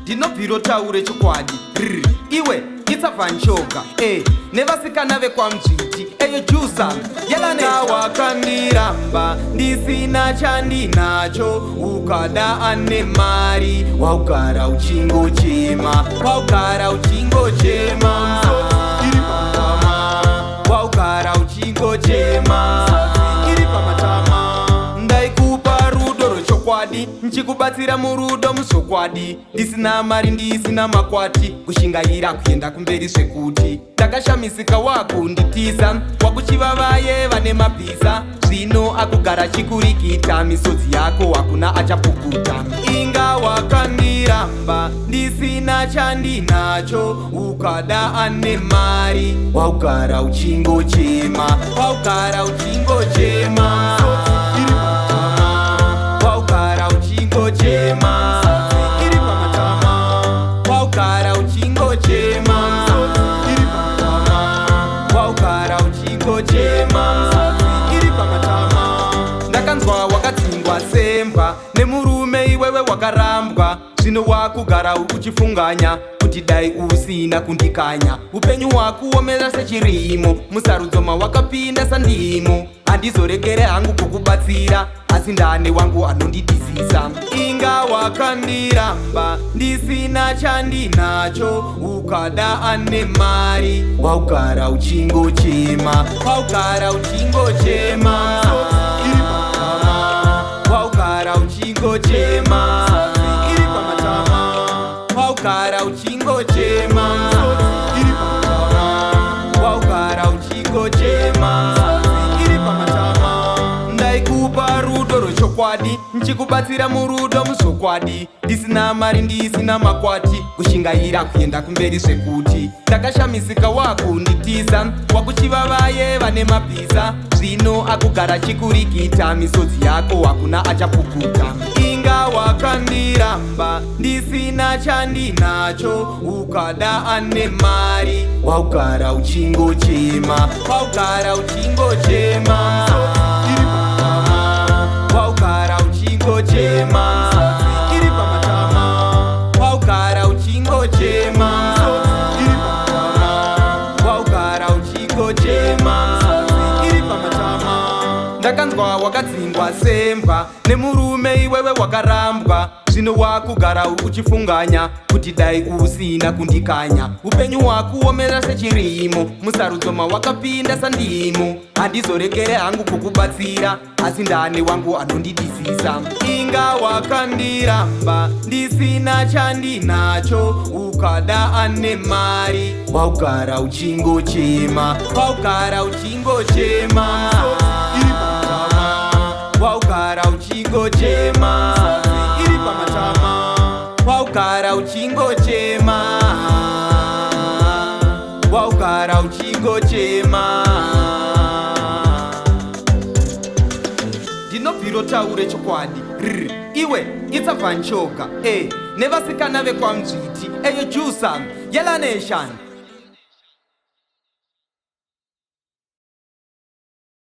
ndinobviro taure chokwadi iwe itsabvanchoka nevasikana vekwamdzviti eyo jusa yalanewakandiramba ndisina chandinacho ukada ane mari waugara uchingochema waugara uchingochema waugara uchingochema iri pamatama ndaikupa rudo rwechokwadi nchikubatsira murudo muzokwadi ndisina mari ndisina makwati kushingaira kuenda kumberi zvekuti takashamisika wakunditiza wakuchivavaye vane mabhiza zvino akugara chikurikita misodzi yako hakuna achapukuta inga wakandiramba ndisina chandinacho ukada ane mari waugara uchingochema waugara uchingochema waugara uchingochema iri pamatama waugara uchingochema iri pamatama waugara uchingochema iri pamatama ndakanzwa wakatsingwa semba nemurume iwewe wakarambwa zvino wakugara uchifunganya kuti dai usina kundikanya upenyu hwakuomera sechirimo musarudzo mawakapinda sandimo handizoregere hangu kukubatsira asi ndane wangu anondidizisa inga wakandiramba ndisina chandinacho ukada ane mari waugara uchingochema waugara uchingochema waugara uchingochema iri pamatama waugara uchingochema iri pamatama waugara uchingochema iri pamatama ndaikupa rudo rwechokwadi nchikubatsira murudo muzokwadi ndisina mari ndisina makwati kushingaira kuenda kumberi zvekuti takashamisika wakunditiza wakuchivavaye vane mabhiza zvino akugara chikurikita misodzi yako hakuna achapukuta inga wakandiramba ndisina chandinacho ukada ane mari waugara uchingochema waugara uchingochema waugara uchingochema iri pamatama waugara uchingochema iri pamatama waugara uchingochema iri pamatama ndakanzwa wakatsingwa semba nemurume iwewe wakarambwa zvino wakugara uchifunganya kuti dai usina kundikanya upenyu hwakuomera sechirimo musarudzo mawakapinda sandimo handizoregere hangu kukubatsira asi ndane wangu anondidizisa inga wakandiramba ndisina chandinacho ukada ane mari waugara uchingochema waugara uchingochema waugara uchingochema iri pamatama waugara uchingochema waugara uchingochema ndinobviro taure chokwadi iwe itsabvanchoka nevasikana vekwamdzviti eyo jusa yelanation